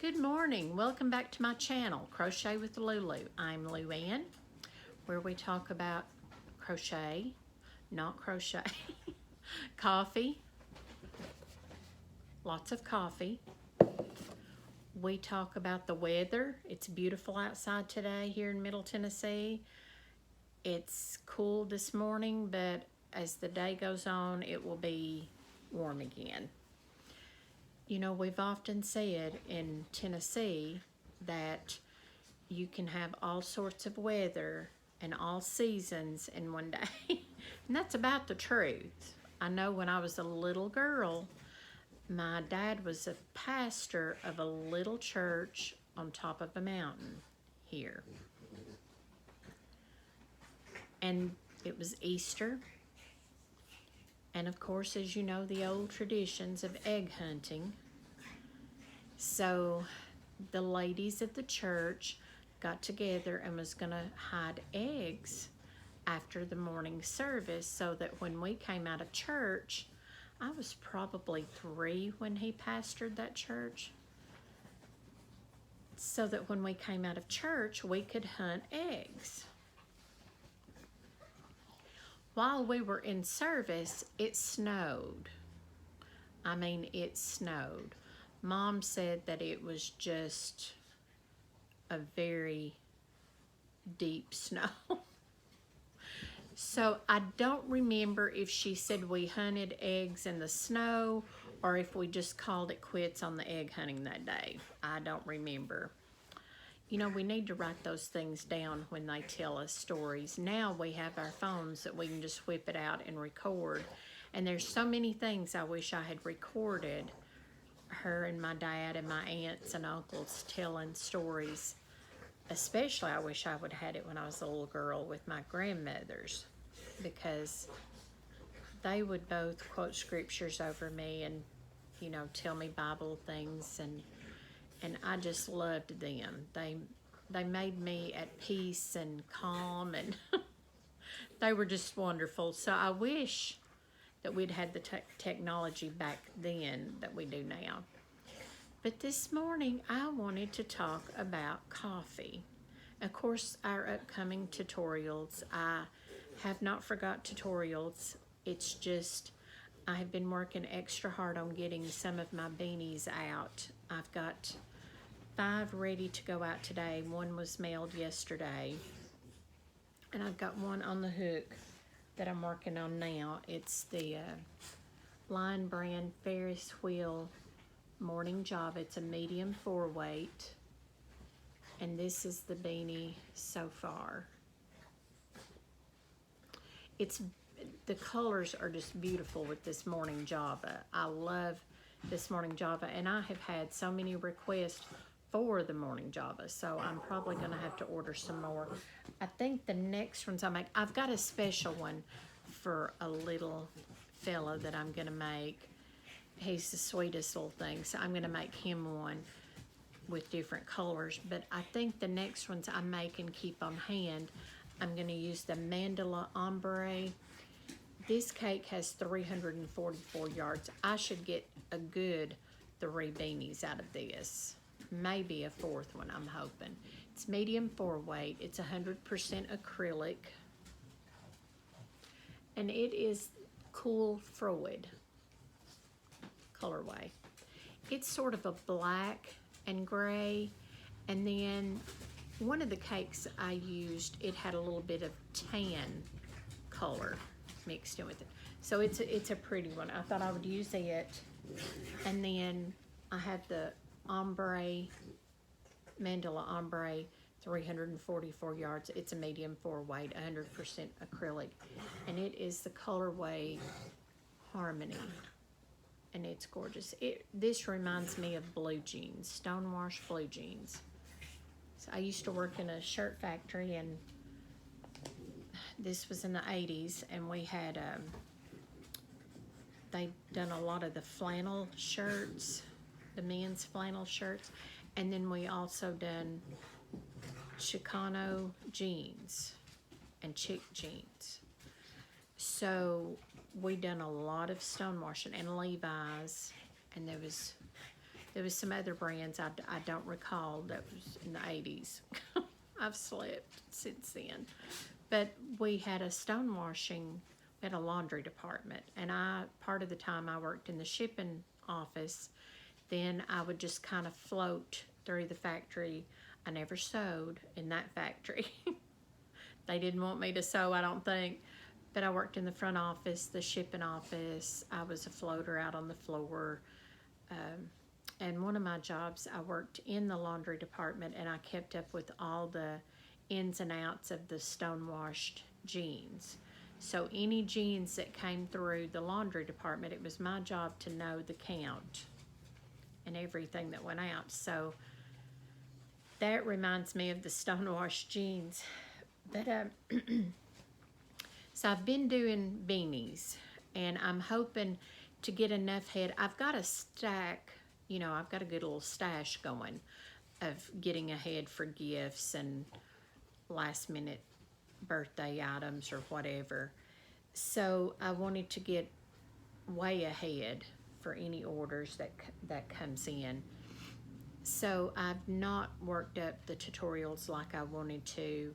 Good morning. Welcome back to my channel, Crochet with Lulu. I'm Luann, where we talk about crochet, not crochet, coffee, lots of coffee. We talk about the weather. It's beautiful outside today here in Middle Tennessee. It's cool this morning, but as the day goes on, it will be warm again. You know, we've often said in Tennessee that you can have all sorts of weather and all seasons in one day. And that's about the truth. I know when I was a little girl, my dad was a pastor of a little church on top of a mountain here. And it was Easter. And of course, as you know, the old traditions of egg hunting. So the ladies of the church got together and was going to hide eggs after the morning service so that when we came out of church, I was probably 3 when he pastored that church, so that when we came out of church, we could hunt eggs. While we were in service, it snowed. I mean, it snowed. Mom said that it was just a very deep snow. So I don't remember if she said we hunted eggs in the snow or if we just called it quits on the egg hunting that day. I don't remember. You know, we need to write those things down when they tell us stories. Now we have our phones that we can just whip it out and record. And there's so many things I wish I had recorded. Her and my dad and my aunts and uncles telling stories. Especially I wish I would have had it when I was a little girl with my grandmothers, because they would both quote scriptures over me and, you know, tell me Bible things, and I just loved them. They made me at peace and calm, and they were just wonderful. So I wish that we'd had the technology back then that we do now. But this morning I wanted to talk about coffee. Of course, our upcoming tutorials. I have not forgot tutorials. It's just I have been working extra hard on getting some of my beanies out. I've got 5 ready to go out today. 1 was mailed yesterday. And I've got 1 on the hook that I'm working on now. It's the Line Brand Ferris Wheel Morning Java. It's a medium 4 weight. And this is the beanie so far. The colors are just beautiful with this Morning Java. I love this Morning Java, and I have had so many requests for the Morning Java, so I'm probably going to have to order some more. I think the next ones I make, I've got a special one for a little fella that I'm going to make. He's the sweetest little thing, so I'm going to make him one with different colors. But I think the next ones I make and keep on hand, I'm going to use the Mandala Ombre. This cake has 344 yards. I should get a good 3 beanies out of this. Maybe a 4th one, I'm hoping. It's medium 4 weight. It's 100% acrylic. And it is Cool Freud colorway. It's sort of a black and gray. And then one of the cakes I used, it had a little bit of tan color mixed in with it. So it's a pretty one. I thought I would use it. And then I have the Ombre, Mandala Ombre, 344 yards. It's a medium 4 weight, 100% acrylic. And it is the colorway Harmony. And it's gorgeous. This reminds me of blue jeans, stonewash blue jeans. So I used to work in a shirt factory, and this was in the 80s, and we had, they'd done a lot of the flannel shirts, the men's flannel shirts, and then we also done Chicano jeans and chick jeans. So we done a lot of stonewashing and Levi's, and there There was some other brands I don't recall that was in the 80s. I've slept since then. But we had a stonewashing at a laundry department, and part of the time I worked in the shipping office. Then I would just kind of float through the factory. I never sewed in that factory. They didn't want me to sew, I don't think. But I worked in the front office, the shipping office. I was a floater out on the floor. And one of my jobs, I worked in the laundry department, and I kept up with all the ins and outs of the stonewashed jeans. So any jeans that came through the laundry department, it was my job to know the count and everything that went out. So that reminds me of the stonewashed jeans. But so I've been doing beanies, and I'm hoping to get enough head. I've got a stack, I've got a good little stash going of getting ahead for gifts and last minute birthday items or whatever. So I wanted to get way ahead for any orders that comes in. So I've not worked up the tutorials like I wanted to.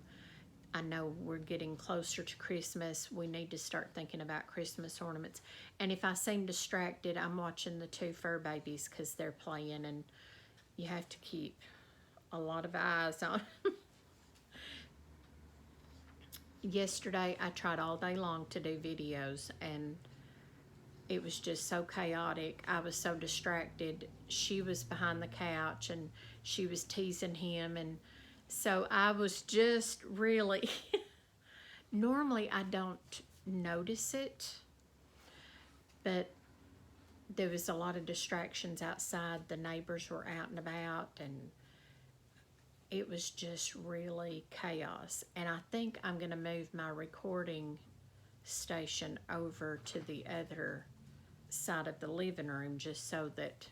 I know we're getting closer to Christmas. We need to start thinking about Christmas ornaments. And if I seem distracted, I'm watching the two fur babies because they're playing, and you have to keep a lot of eyes on them. Yesterday, I tried all day long to do videos, and it was just so chaotic. I was so distracted. She was behind the couch, and she was teasing him, and so I was just really, normally I don't notice it, but there was a lot of distractions outside. The neighbors were out and about, and it was just really chaos. And I think I'm going to move my recording station over to the other side of the living room just so that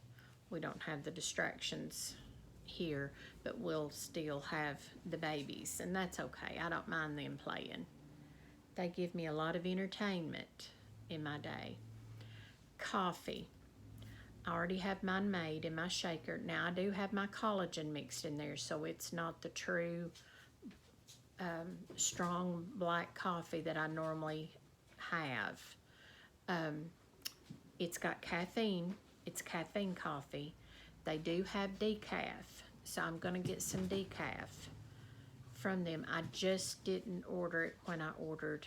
we don't have the distractions here, but we'll still have the babies, and that's okay. I don't mind them playing. They give me a lot of entertainment in my day. Coffee. I already have mine made in my shaker. Now I do have my collagen mixed in there, so it's not the true strong black coffee that I normally have. It's got caffeine. It's caffeine coffee. They do have decaf, so I'm going to get some decaf from them. I just didn't order it when I ordered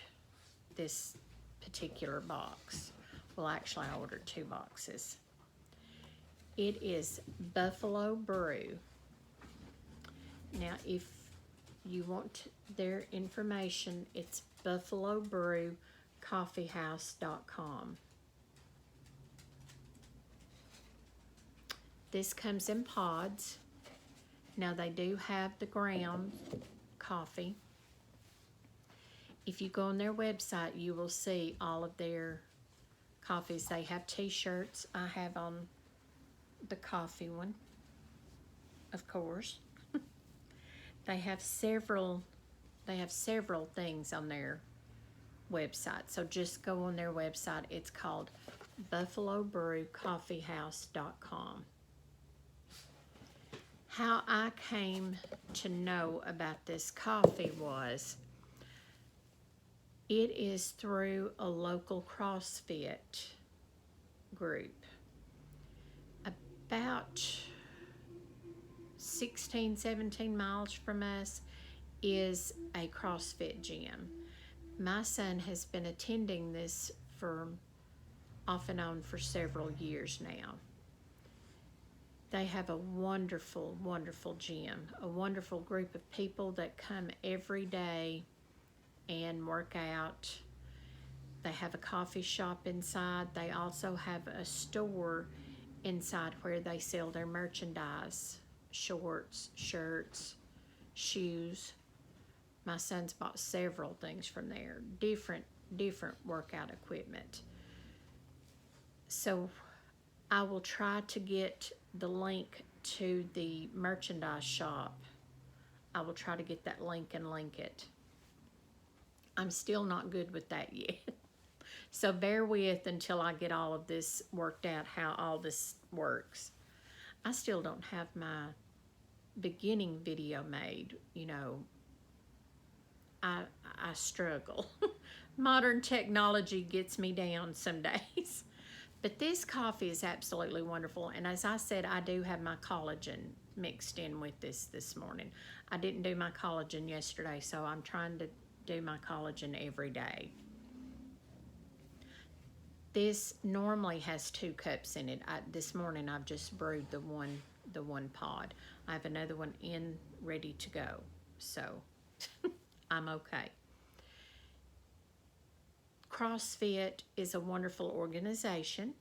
this particular box. Well, actually, I ordered 2 boxes. It is Buffalo Brew. Now, if you want their information, it's buffalobrewcoffeehouse.com. This comes in pods. Now they do have the ground coffee. If you go on their website, you will see all of their coffees. They have t-shirts. I have on the coffee one, of course. They have several things on their website. So just go on their website. It's called buffalobrewcoffeehouse.com. How I came to know about this coffee was, it is through a local CrossFit group. About 16, 17 miles from us is a CrossFit gym. My son has been attending this for off and on for several years now. They have a wonderful, wonderful gym, a wonderful group of people that come every day and work out. They have a coffee shop inside. They also have a store inside where they sell their merchandise, shorts, shirts, shoes. My son's bought several things from there, different workout equipment. So I will try to get the link to the merchandise shop. I will try to get that link and link it. I'm still not good with that yet. So bear with until I get all of this worked out, how all this works. I still don't have my beginning video made. You know, I struggle. Modern technology gets me down some days. But this coffee is absolutely wonderful. And as I said, I do have my collagen mixed in with this morning. I didn't do my collagen yesterday, so I'm trying to do my collagen every day. This normally has 2 cups in it. This morning I've just brewed the one pod. I have another one in ready to go. So I'm okay. CrossFit is a wonderful organization.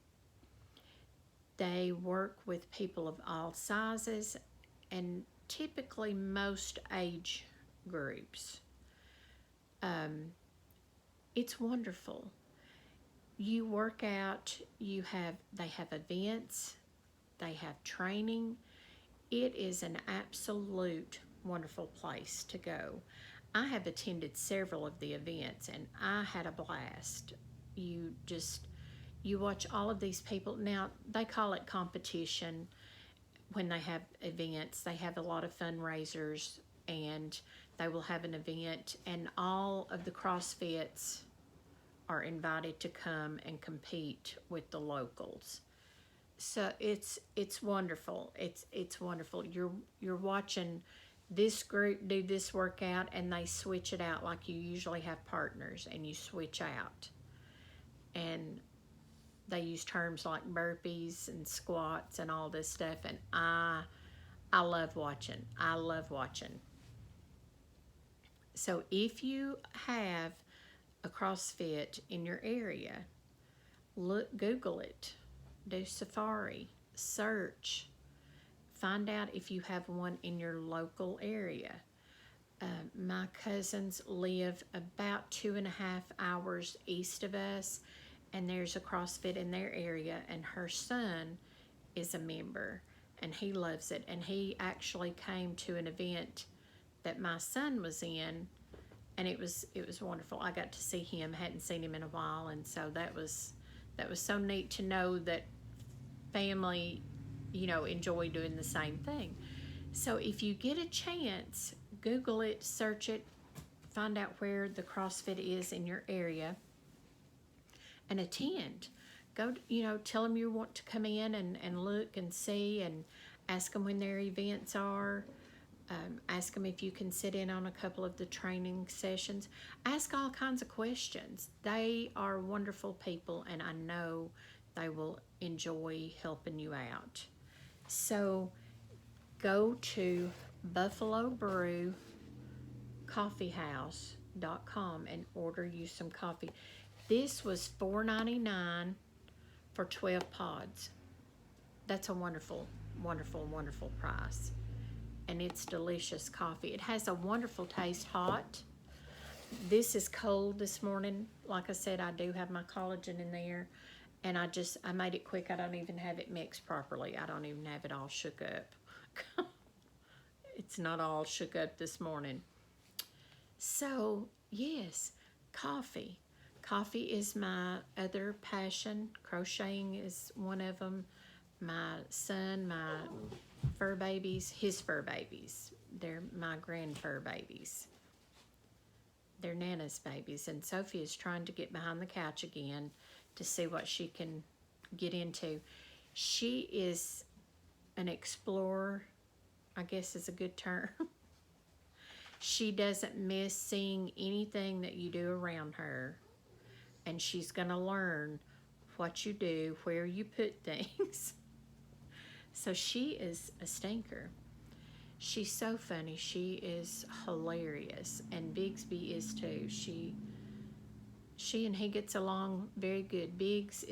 They work with people of all sizes and typically most age groups. It's wonderful. You work out, they have events, they have training. It is an absolute wonderful place to go. I have attended several of the events and I had a blast. You watch all of these people. Now, they call it competition when they have events. They have a lot of fundraisers and they will have an event, and all of the CrossFits are invited to come and compete with the locals. So it's wonderful. It's wonderful. You're watching this group do this workout and they switch it out, like you usually have partners and you switch out. And they use terms like burpees and squats and all this stuff, and I love watching. I love watching. So if you have a CrossFit in your area, Google it, do Safari, search, find out if you have one in your local area. My cousins live about 2.5 hours east of us, and there's a CrossFit in their area, and her son is a member, and he loves it. And he actually came to an event that my son was in, and it was wonderful. I got to see him, hadn't seen him in a while, and so that was so neat to know that family, enjoy doing the same thing. So if you get a chance, Google it, search it, find out where the CrossFit is in your area, and attend. Go, tell them you want to come in and look and see, and ask them when their events are. Ask them if you can sit in on a couple of the training sessions. Ask all kinds of questions. They are wonderful people, and I know they will enjoy helping you out. So go to buffalobrewcoffeehouse.com and order you some coffee. This was $4.99 for 12 pods. That's a wonderful, wonderful, wonderful price. And it's delicious coffee. It has a wonderful taste hot. This is cold this morning. Like I said, I do have my collagen in there. And I made it quick. I don't even have it mixed properly. I don't even have it all shook up. It's not all shook up this morning. So, yes, coffee. Coffee is my other passion. Crocheting is one of them. My son, my fur babies, his fur babies. They're my grand fur babies. They're Nana's babies. And Sophie is trying to get behind the couch again to see what she can get into. She is an explorer, I guess is a good term. She doesn't miss seeing anything that you do around her. And she's going to learn what you do, where you put things. So she is a stinker. She's so funny. She is hilarious. And Bigsby is too. She and he gets along very good. Biggs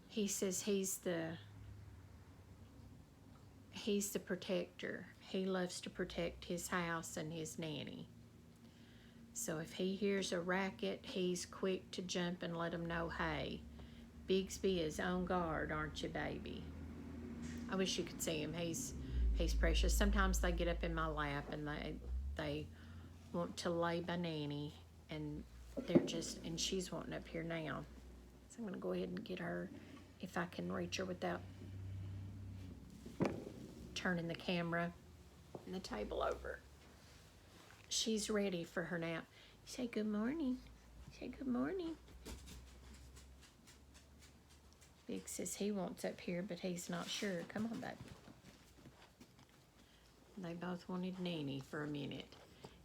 he says he's the protector. He loves to protect his house and his nanny. So if he hears a racket, he's quick to jump and let him know, hey, Bigsby is on guard, aren't you, baby? I wish you could see him. He's precious. Sometimes they get up in my lap and they want to lay by Nanny, and and she's wanting up here now. So I'm going to go ahead and get her if I can reach her without turning the camera and the table over. She's ready for her nap. Say good morning. Say good morning. Big says he wants up here, but he's not sure. Come on, baby. They both wanted Nanny for a minute.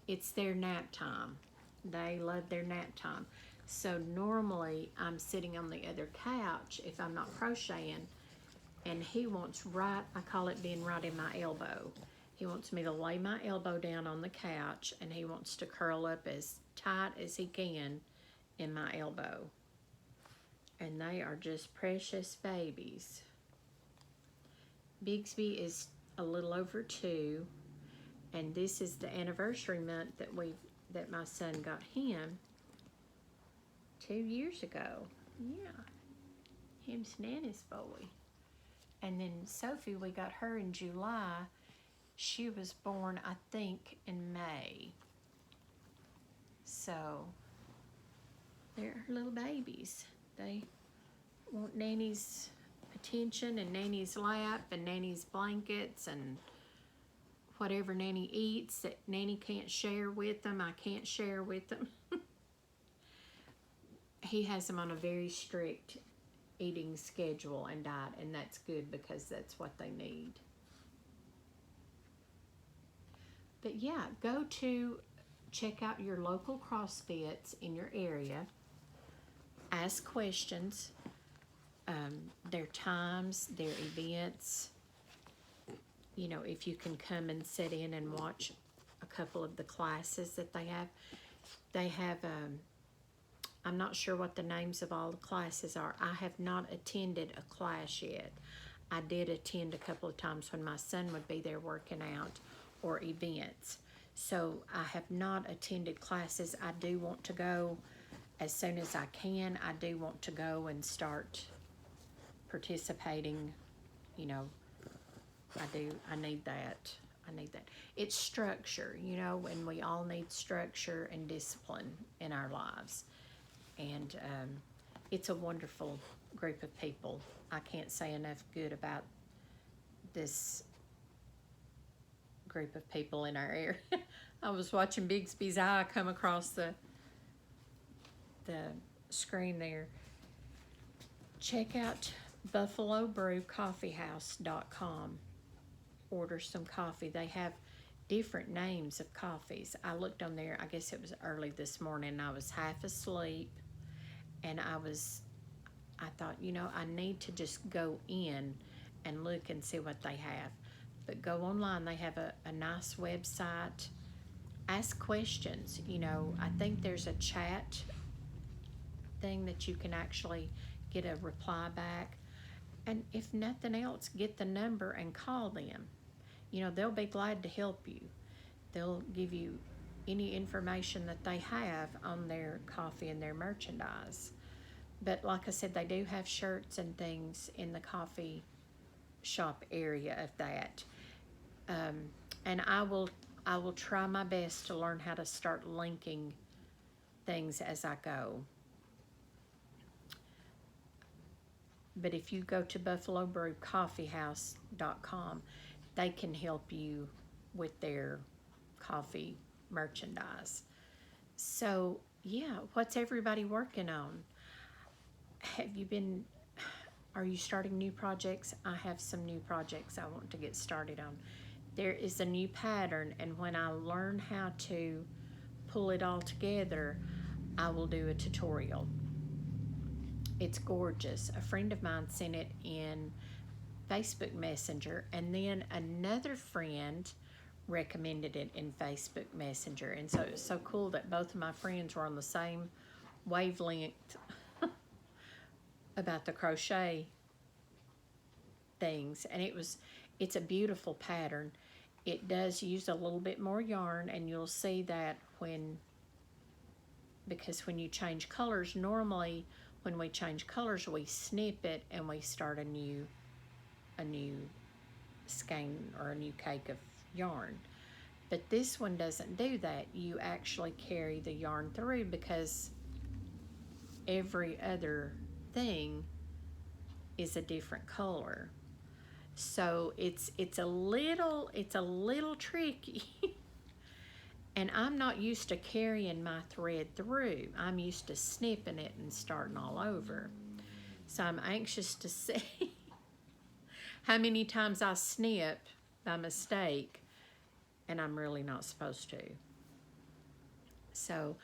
It's their nap time. They love their nap time. So normally I'm sitting on the other couch if I'm not crocheting, and he wants right, I call it being right in my elbow. He wants me to lay my elbow down on the couch, and he wants to curl up as tight as he can in my elbow. And they are just precious babies. Bigsby is a little over 2, and this is the anniversary month that my son got him 2 years ago. Yeah, him's Nana's boy. And then Sophie, we got her in July. She was born, I think, in May. So they're little babies. They want Nanny's attention and Nanny's lap and Nanny's blankets and whatever Nanny eats that Nanny can't share with them, I can't share with them. He has them on a very strict eating schedule and diet, and that's good because that's what they need. But yeah, go to check out your local CrossFits in your area. Ask questions. Their times, their events. You know, if you can come and sit in and watch a couple of the classes that they have. They have, I'm not sure what the names of all the classes are. I have not attended a class yet. I did attend a couple of times when my son would be there working out or events. So I have not attended classes. I do want to go as soon as I can. I do want to go and start participating, you know. I need that. It's structure, you know, and we all need structure and discipline in our lives. And it's a wonderful group of people. I can't say enough good about this group of people in our area. I was watching Bigsby's eye come across the screen there. Check out buffalobrewcoffeehouse.com. Order some coffee. They have different names of coffees. I looked on there, I guess it was early this morning, and I was half asleep, and I thought, you know, I need to just go in and look and see what they have. But go online, they have a nice website. Ask questions, you know. I think there's a chat thing that you can actually get a reply back. And if nothing else, get the number and call them. You know, they'll be glad to help you. They'll give you any information that they have on their coffee and their merchandise. But like I said, they do have shirts and things in the coffee shop area of that. And I will try my best to learn how to start linking things as I go. But if you go to buffalobrewcoffeehouse.com, they can help you with their coffee merchandise. So, yeah, what's everybody working on? Are you starting new projects? I have some new projects I want to get started on. There is a new pattern, and when I learn how to pull it all together, I will do a tutorial. It's gorgeous. A friend of mine sent it in Facebook Messenger, and then another friend recommended it in Facebook Messenger. And so it was so cool that both of my friends were on the same wavelength about the crochet things. And it's a beautiful pattern. It does use a little bit more yarn, and you'll see that because when you change colors, normally when we change colors, we snip it and we start a new skein or a new cake of yarn. But this one doesn't do that. You actually carry the yarn through because every other thing is a different color. So it's a little tricky. And I'm not used to carrying my thread through. I'm used to snipping it and starting all over. So I'm anxious to see how many times I snip by mistake and I'm really not supposed to. So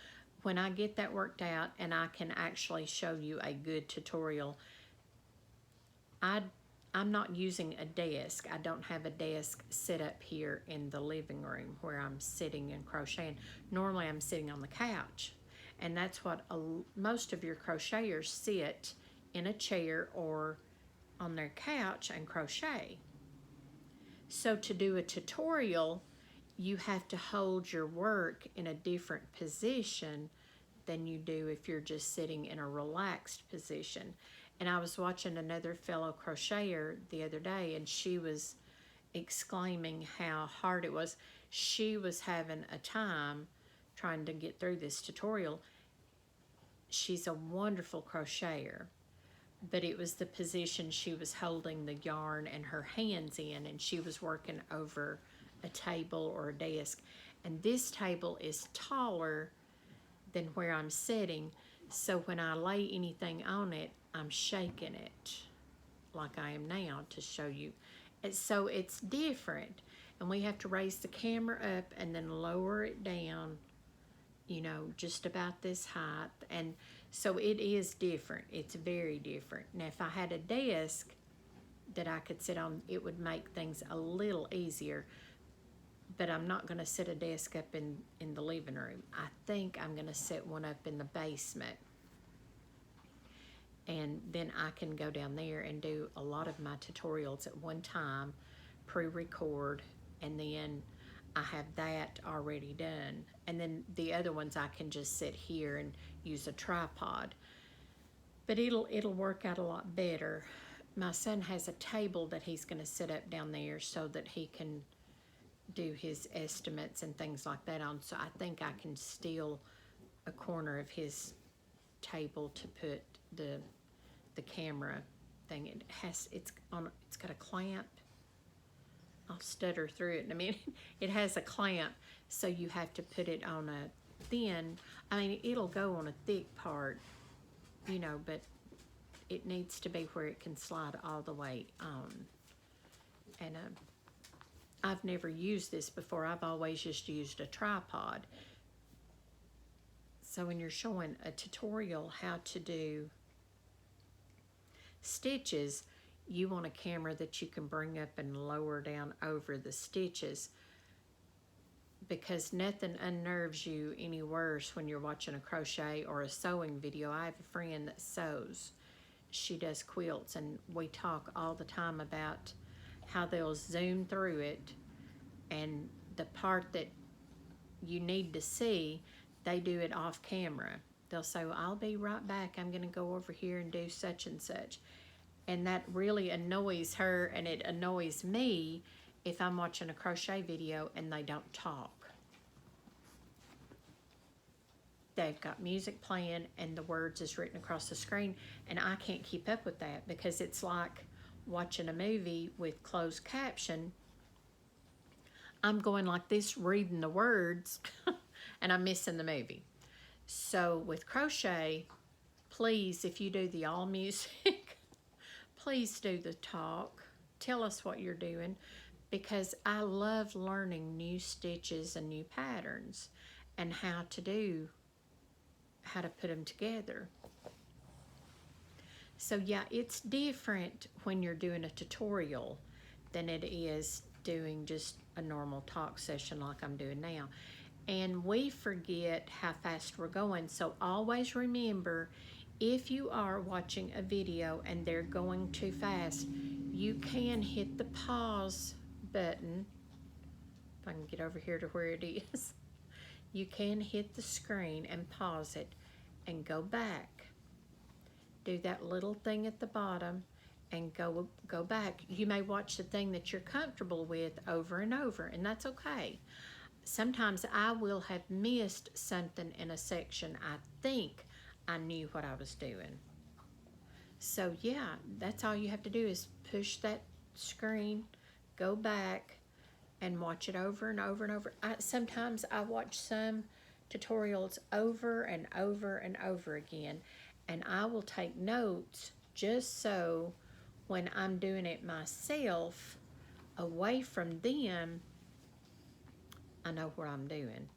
when I get that worked out and I can actually show you a good tutorial, I'm not using a desk. I don't have a desk set up here in the living room where I'm sitting and crocheting. Normally I'm sitting on the couch, and that's what most of your crocheters sit in a chair or on their couch and crochet. So to do a tutorial, you have to hold your work in a different position than you do if you're just sitting in a relaxed position. And I was watching another fellow crocheter the other day, and she was exclaiming how hard it was. She was having a time trying to get through this tutorial. She's a wonderful crocheter, but it was the position she was holding the yarn and her hands in, and she was working over a table or a desk. And this table is taller than where I'm sitting, so when I lay anything on it, I'm shaking it like I am now to show you. And so it's different, and we have to raise the camera up and then lower it down, you know, just about this height. And so it is different. It's very different. Now, if I had a desk that I could sit on, it would make things a little easier. But I'm not going to set a desk up in the living room. I think I'm going to set one up in the basement. And then I can go down there and do a lot of my tutorials at one time, pre-record, and then I have that already done. And then the other ones I can just sit here and use a tripod. But it'll work out a lot better. My son has a table that he's going to set up down there so that he can do his estimates and things like that on. So I think I can steal a corner of his table to put the camera thing. It's got a clamp. I'll stutter through it in a minute. It has a clamp, so you have to put it on a thin, I mean, it'll go on a thick part, you know, but it needs to be where it can slide all the way on. And I've never used this before. I've always just used a tripod. So when you're showing a tutorial how to do stitches, you want a camera that you can bring up and lower down over the stitches, because nothing unnerves you any worse when you're watching a crochet or a sewing video. I have a friend that sews. She does quilts, and we talk all the time about how they'll zoom through it, and the part that you need to see, they do it off camera. They'll say, well, I'll be right back. I'm going to go over here and do such and such. And that really annoys her, and it annoys me if I'm watching a crochet video and they don't talk. They've got music playing and the words is written across the screen, and I can't keep up with that because it's like watching a movie with closed caption. I'm going like this reading the words and I'm missing the movie. So with crochet, please, if you do the all music, please do the talk. Tell us what you're doing, because I love learning new stitches and new patterns and how to put them together. So yeah, it's different when you're doing a tutorial than it is doing just a normal talk session like I'm doing now. And we forget how fast we're going. So always remember, if you are watching a video and they're going too fast, you can hit the pause button. If I can get over here to where it is. You can hit the screen and pause it and go back. Do that little thing at the bottom and go back. You may watch the thing that you're comfortable with over and over, and that's okay. Sometimes I will have missed something in a section. I think I knew what I was doing. So yeah, that's all you have to do is push that screen, go back, and watch it over and over and over. Sometimes I watch some tutorials over and over and over again, and I will take notes just so when I'm doing it myself, away from them, I know what I'm doing.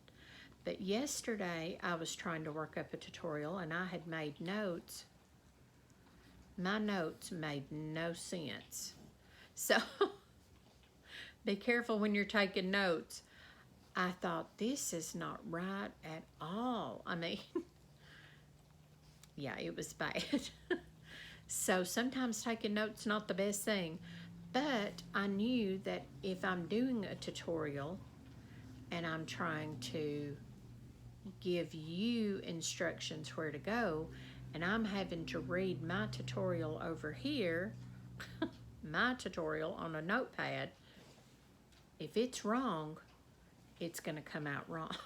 But yesterday I was trying to work up a tutorial and I had made notes. My notes made no sense. So be careful when you're taking notes. I thought, this is not right at all. I mean, yeah, it was bad. So sometimes taking notes not the best thing. But I knew that if I'm doing a tutorial and I'm trying to give you instructions where to go, and I'm having to read my tutorial over here, my tutorial on a notepad, if it's wrong, it's going to come out wrong.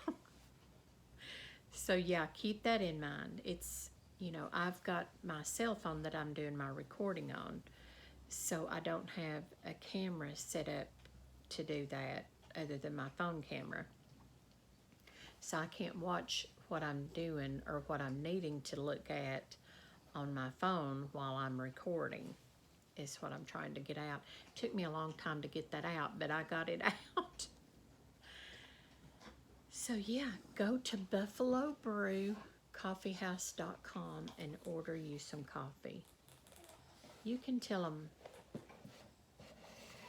So yeah, keep that in mind. It's, I've got my cell phone that I'm doing my recording on, so I don't have a camera set up to do that other than my phone camera. So I can't watch what I'm doing or what I'm needing to look at on my phone while I'm recording, is what I'm trying to get out. It took me a long time to get that out, but I got it out. So yeah, go to buffalobrewcoffeehouse.com and order you some coffee. You can tell them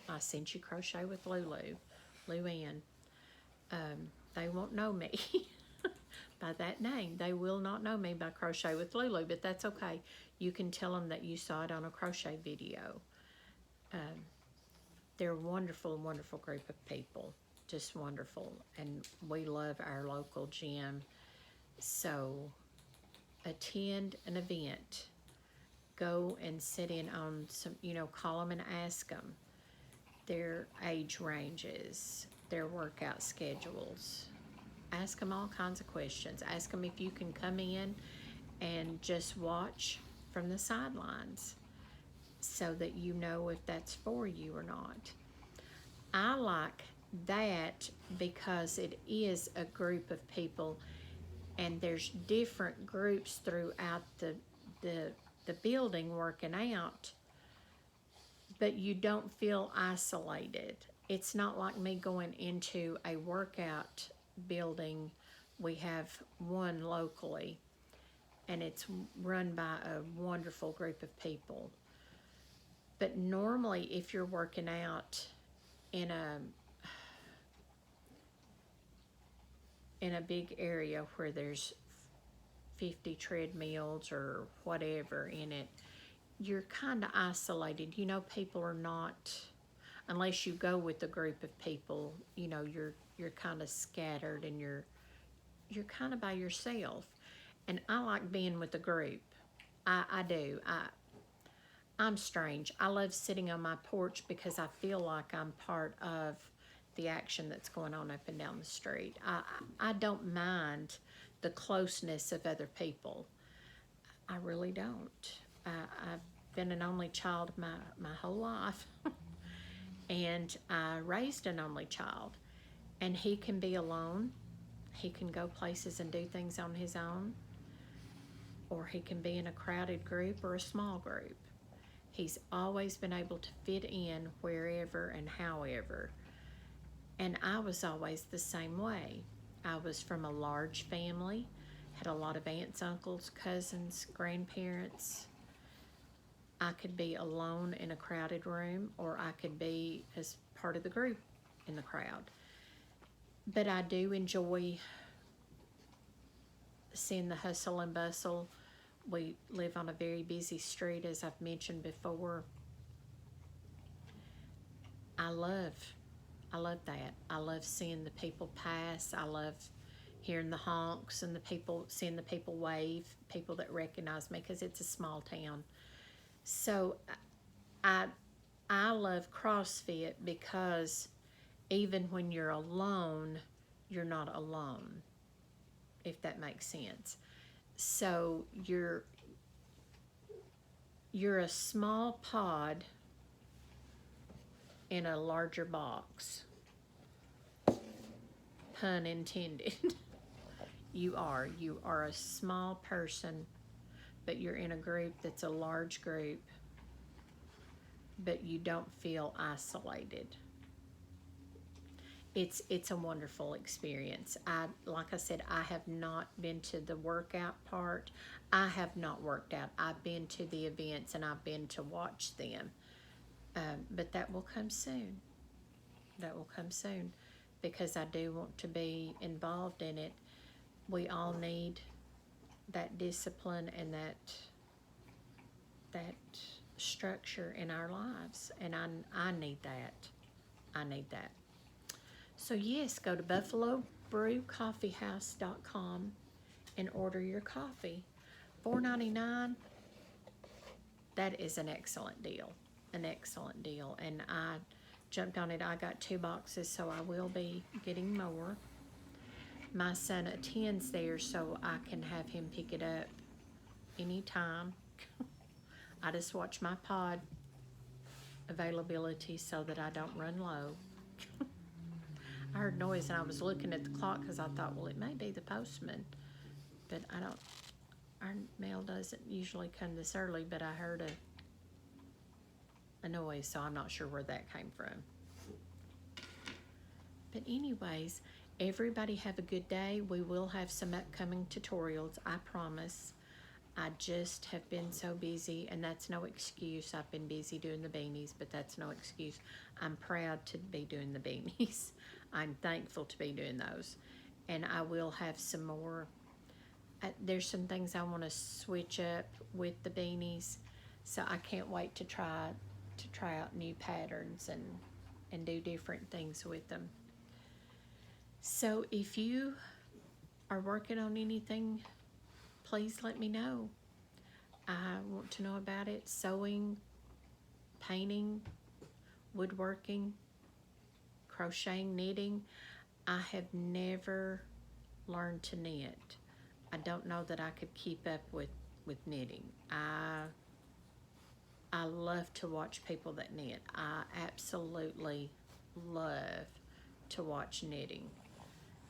I sent you Crochet with Lulu, Luann. They won't know me by that name. They will not know me by Crochet with Lulu, but that's okay. You can tell them that you saw it on a crochet video. They're a wonderful, wonderful group of people. Just wonderful. And we love our local gym. So attend an event. Go and sit in on some, call them and ask them their age ranges, their workout schedules. Ask them all kinds of questions. Ask them if you can come in and just watch from the sidelines so that you know if that's for you or not. I like that because it is a group of people and there's different groups throughout the building working out, but you don't feel isolated. It's not like me going into a workout building. We have one locally, and it's run by a wonderful group of people. But normally, if you're working out in a big area where there's 50 treadmills or whatever in it, you're kind of isolated. People are not, unless you go with a group of people, you're kind of scattered and you're kind of by yourself. And I like being with a group. I do. I'm strange. I love sitting on my porch because I feel like I'm part of the action that's going on up and down the street. I don't mind the closeness of other people. I really don't. I've been an only child my whole life. And I raised an only child. And he can be alone. He can go places and do things on his own. Or he can be in a crowded group or a small group. He's always been able to fit in wherever and however. And I was always the same way. I was from a large family, had a lot of aunts, uncles, cousins, grandparents. I could be alone in a crowded room, or I could be as part of the group in the crowd. But I do enjoy seeing the hustle and bustle. We live on a very busy street, as I've mentioned before. I love that. I love seeing the people pass. I love hearing the honks and seeing the people wave, people that recognize me, because it's a small town. So I love CrossFit because even when you're alone, you're not alone, if that makes sense. So you're a small pod in a larger box. Pun intended. You are a small person, but you're in a group that's a large group, but you don't feel isolated. It's a wonderful experience. Like I said, I have not been to the workout part. I have not worked out. I've been to the events and I've been to watch them. But that will come soon. That will come soon, because I do want to be involved in it. We all need that discipline and that structure in our lives, and I need that. I need that. So yes, go to buffalobrewcoffeehouse.com and order your coffee. $4.99. That is an excellent deal. An excellent deal. And I jumped on it. I got 2 boxes, so I will be getting more. My son attends there, so I can have him pick it up anytime. I just watch my pod availability so that I don't run low. I heard noise and I was looking at the clock because I thought, well, it may be the postman, but our mail doesn't usually come this early, but I heard a noise, so I'm not sure where that came from. But anyways, everybody have a good day. We will have some upcoming tutorials, I promise. I just have been so busy, and that's no excuse. I've been busy doing the beanies, but that's no excuse. I'm proud to be doing the beanies. I'm thankful to be doing those. And I will have some more. There's some things I want to switch up with the beanies, so I can't wait to try out new patterns and do different things with them. So if you are working on anything, please let me know. I want to know about it. Sewing, painting, woodworking, crocheting, knitting. I have never learned to knit. I don't know that I could keep up with knitting. I love to watch people that knit. I absolutely love to watch knitting.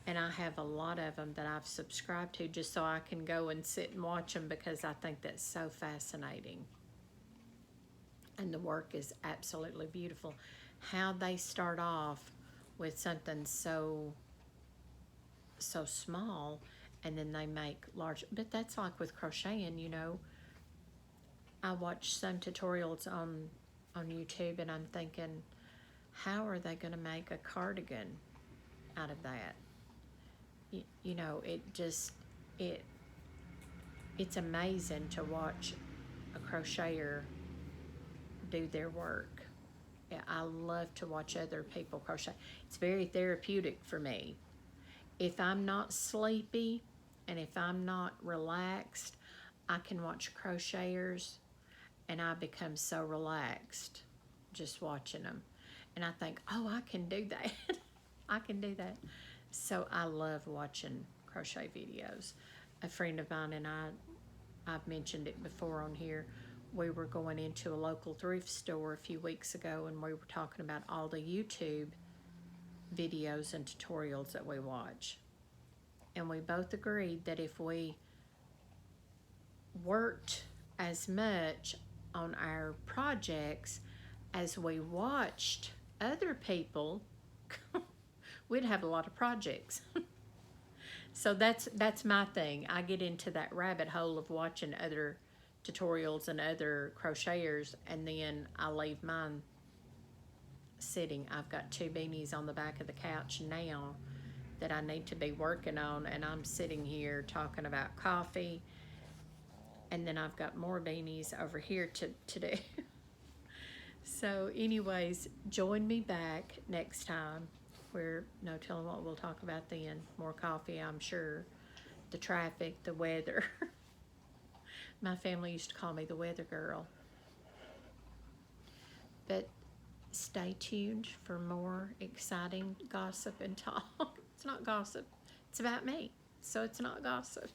And I have a lot of them that I've subscribed to just so I can go and sit and watch them, because I think that's so fascinating. And the work is absolutely beautiful. How they start off with something so small, and then they make large. But that's like with crocheting, you know. I watch some tutorials on YouTube, and I'm thinking, how are they going to make a cardigan out of that? You know, it's amazing to watch a crocheter do their work. Yeah, I love to watch other people crochet. It's very therapeutic for me. If I'm not sleepy and if I'm not relaxed, I can watch crocheters and I become so relaxed just watching them. And I think, oh, I can do that. I can do that. So I love watching crochet videos. A friend of mine and I've mentioned it before on here, we were going into a local thrift store a few weeks ago, and we were talking about all the YouTube videos and tutorials that we watch. And we both agreed that if we worked as much on our projects as we watched other people, we'd have a lot of projects. So that's my thing. I get into that rabbit hole of watching other tutorials and other crocheters, and then I leave mine sitting. I've got 2 beanies on the back of the couch now that I need to be working on, and I'm sitting here talking about coffee, and then I've got more beanies over here to do. So anyways, join me back next time. We're no telling what we'll talk about then. More coffee, I'm sure. The traffic, the weather. My family used to call me the weather girl. But stay tuned for more exciting gossip and talk. It's not gossip. It's about me. So it's not gossip.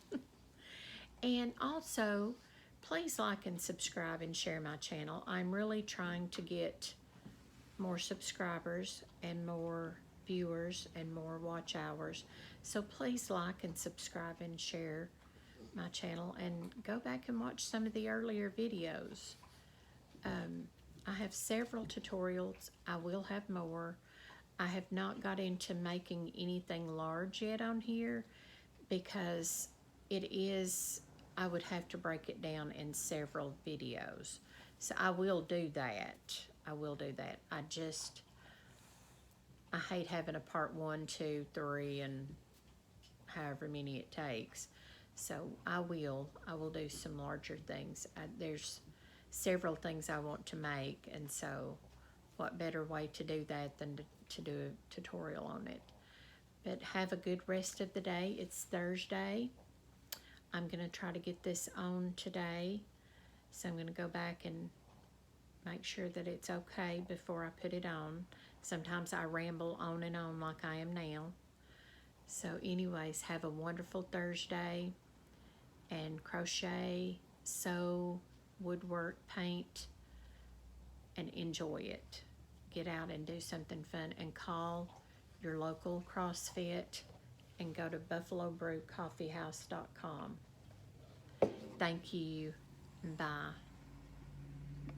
And also, please like and subscribe and share my channel. I'm really trying to get more subscribers and more viewers and more watch hours. So please like and subscribe and share my channel, and go back and watch some of the earlier videos. I have several tutorials. I will have more. I have not got into making anything large yet on here because I would have to break it down in several videos. So I will do that. I will do that. I hate having a part 1, 2, 3, and however many it takes. So I will do some larger things. There's several things I want to make, and so what better way to do that than to do a tutorial on it. But have a good rest of the day. It's Thursday. I'm going to try to get this on today. So I'm going to go back and make sure that it's okay before I put it on. Sometimes I ramble on and on like I am now. So anyways, have a wonderful Thursday, and crochet, sew, woodwork, paint, and enjoy it. Get out and do something fun, and call your local CrossFit and go to buffalobrewcoffeehouse.com. Thank you. Bye.